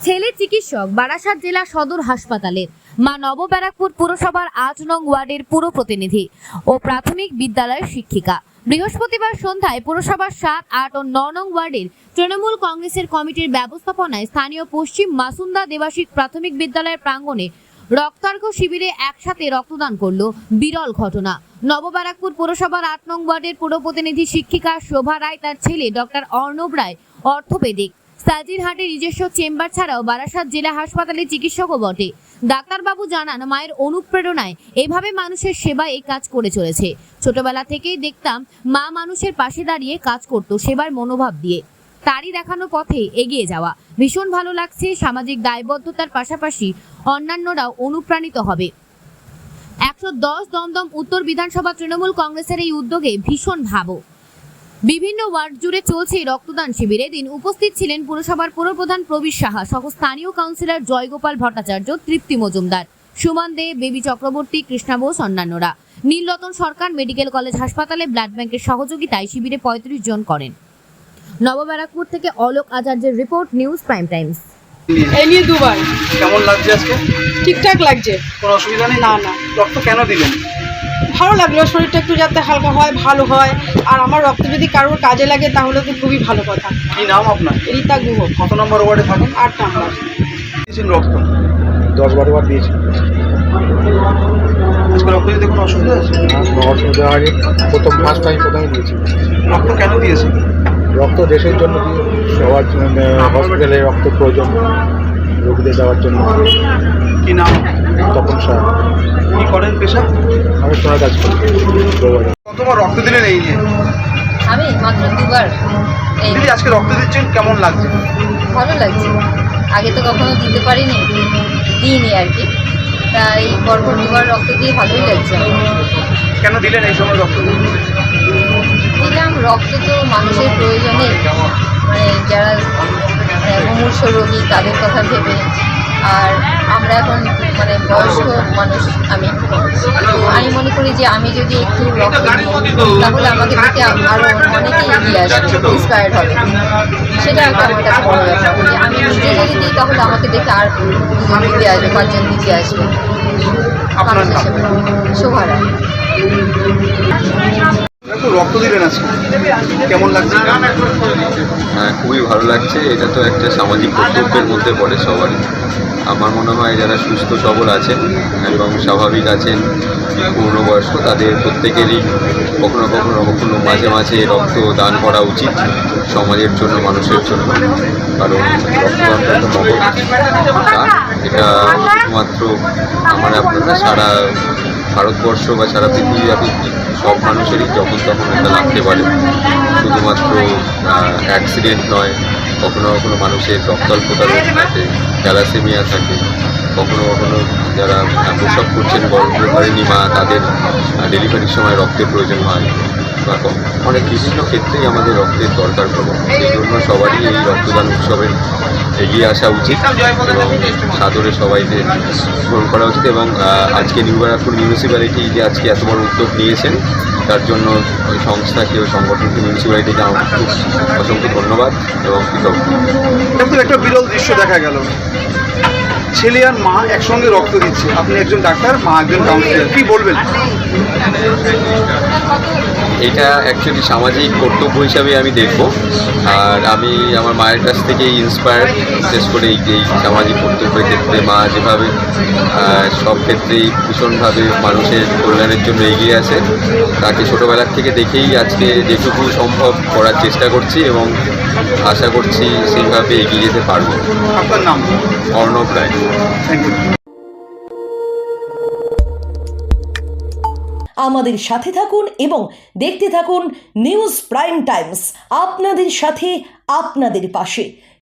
ছেলে চিকিৎসক বারাসাত জেলা সদর হাসপাতালের, মা নবব্যারাকপুর পুরসভার ৮ নং ওয়ার্ডের পুর প্রতিনিধি ও প্রাথমিক বিদ্যালয়ের শিক্ষিকা। বৃহস্পতিবার সন্ধ্যায় পুরসভার ৭, ৮ ও ৯ নং ওয়ার্ডের তৃণমূল কংগ্রেসের কমিটির ব্যবস্থাপনায় স্থানীয় পশ্চিম মাসুন্দা দেবাশিক প্রাথমিক বিদ্যালয়ের প্রাঙ্গণে রক্তার্ঘ শিবিরে একসাথে রক্তদান করল। বিরল ঘটনা। নবব্যারাকপুর পুরসভার ৮ নং ওয়ার্ডের পুর প্রতিনিধি শিক্ষিকা শোভা রায় তার ছেলে ডক্টর অর্ণব রায় অর্থোপেডিক সাজিরহাটে নিজস্ব চেম্বার ছাড়াও বারাসাত জেলা হাসপাতালের চিকিৎসকও বটে। ডাক্তারবাবু জানান, মায়ের অনুপ্রেরণায় এভাবে মানুষের সেবায় এই কাজ করে চলেছে। ছোটবেলা থেকেই দেখতাম মা মানুষের পাশে দাঁড়িয়ে কাজ করত সেবার মনোভাব দিয়ে। তারই দেখানো পথে এগিয়ে যাওয়া ভীষণ ভালো লাগছে। সামাজিক দায়বদ্ধতার পাশাপাশি অন্যান্যরাও অনুপ্রাণিত হবে। ১১০ দমদম উত্তর বিধানসভা তৃণমূল কংগ্রেসের এই উদ্যোগে ভীষণ ভালো। বিভিন্ন ওয়ার্ড জুড়ে চলছে রক্তদান শিবিরে। দিন উপস্থিত ছিলেন পুরসভার পুরপ্রধান প্রবীর সাহা সহ স্থানীয় কাউন্সিলর জয়গোপাল ভট্টাচার্য, তৃপ্তি মজুমদার, সুমন দে, বেবি চক্রবর্তী, কৃষ্ণা বোস, অন্যান্যরা। নীলরতন সরকার মেডিকেল কলেজ হাসপাতালে ব্লাড ব্যাংকের সহযোগিতায় শিবিরে ৩৫ জন করেন। নবব্যারাকপুর থেকে অলোক আচার্যের রিপোর্ট, নিউজ প্রাইম টাইমস। এই নিয়ে দুবার। কেমন লাগছে আজকে? ঠিকঠাক লাগছে, কোনো অসুবিধা নেই? না না, রক্ত কেন দিলেন? ভালো লাগলো, শরীরটা একটু যাতে হালকা হয়, ভালো হয়। আর আমার রক্ত যদি কারোর কাজে লাগে তাহলে তো খুবই ভালো কথা। কি নাম আপনার? রীতা গুহ। কত নম্বর ওয়ার্ডে থাকেন? ৮ নম্বর। দিয়েছেন রক্ত? 10-12 বার দিয়েছি। আজকে রক্ত দিতে কোনো অসুবিধা আছে? কোনো অসুবিধা হয়নি। ফার্স্ট টাইম প্রথমে দিয়েছি। রক্ত কেন দিয়েছেন? রক্ত দেশের জন্য দিই, সবার হসপিটালে রক্ত প্রয়োজন, রোগীদের দেওয়ার জন্য। কি নাম? তপন শাহ। কি করেন পেশা? আমি সোনার কাজ করি। কতবার রক্ত দিলেন এই নিয়ে? আমি মাত্র দুবার। এই আজকে রক্ত দিচ্ছেন, কেমন লাগছে? ভালো লাগছে, আগে তো কখনো দিতে পারিনি, দিইনি আর কি। তাই পরপর দুবার রক্ত দিয়ে ভালোই লাগছে। কেন দিলেন এই সময় রক্ত? দিলাম, রক্ত তো মানুষের প্রয়োজনে, মানে যারা মুমূর্ষ রোগী তাদের কথা ভেবে। আর আমরা এখন মানে বয়স্ক মানুষ, আমি মনে করি যে আমি যদি একটু রক্ত দিই তাহলে আমাদের দিকে আরও অনেকেই এগিয়ে আসবে, ইন্সপায়ার্ড হবে। সেটা একটা আমার কাছে বড় ব্যাপার যে আমি নিজে যদি দিই তাহলে আমাকে দেখে আর দুজন দিতে আসবে, 5 জন দিতে আসবে। আপনার নাম? শোভা রায়। একটু রক্ত দিলেন আজকে, কেমন লাগছে? হ্যাঁ, খুবই ভালো লাগছে। এটা তো একটা সামাজিক কর্তব্যের মধ্যে পড়ে সবারই। আমার মনে হয় যারা সুস্থ সবল আছেন এবং স্বাভাবিক আছেন, পূর্ণবয়স্ক, তাদের প্রত্যেকেরই কখনো কখনো মাঝে মাঝে রক্ত দান করা উচিত সমাজের জন্য, মানুষের জন্য। কারণ রক্তদানটা একটা মহৎ দান। এটা শুধুমাত্র আপনারা সারা ভারতবর্ষ বা সারা পৃথিবীব্যাপী সব মানুষেরই যখন তখন এটা লাগতে পারে। শুধুমাত্র অ্যাক্সিডেন্ট নয়, কখনো কখনো মানুষের রক্তাল্পতা রোগ থাকে, থ্যালাসেমিয়া থাকে, কখনো কখনো যারা প্রসব করছেন, গর্ভধারিণী মা, তাদের ডেলিভারির সময় রক্তের প্রয়োজন হয়, বা অনেক বিভিন্ন ক্ষেত্রেই আমাদের রক্তের দরকার পড়ে। সেই জন্য সবারই এই রক্তদান উৎসবে এগিয়ে আসা উচিত এবং সাদরে সবাইকে গ্রহণ করা উচিত। এবং আজকে নিউ ব্যারাকপুর মিউনিসিপ্যালিটি যে আজকে এত বড় উদ্যোগ নিয়েছেন, তার জন্য ওই সংস্থাকে, ওই সংগঠনকে, মিউনিসিপ্যালিটিকে আমার খুব অসংখ্য ধন্যবাদ এবং কৃতজ্ঞ। একটা বিরল দৃশ্য দেখা গেল, ছেলে আর মা একসঙ্গে রক্ত দিচ্ছে। আপনি একজন ডাক্তার, মা একজন কাউন্সিলর, কি বলবেন? এটা অ্যাকচুয়ালি সামাজিক কর্তব্য হিসাবে আমি দেখব। আর আমি আমার মায়ের কাছ থেকে ইন্সপায়ার্ড, বিশেষ করে এই সামাজিক কর্তব্যের ক্ষেত্রে মা যেভাবে সব ক্ষেত্রেই ভীষণভাবে মানুষের কল্যাণের জন্য এগিয়ে আছে, তাকে ছোটোবেলার থেকে দেখেই আজকে যেটুকু সম্ভব করার চেষ্টা করছি এবং আশা করছি সেইভাবে এগিয়ে যেতে পারব। আপনার নাম? অর্ণব রায়। Thank you. আমাদের সাথে থাকুন এবং দেখতে থাকুন নিউজ প্রাইম টাইমস, আপনাদের সাথে, আপনাদের পাশে।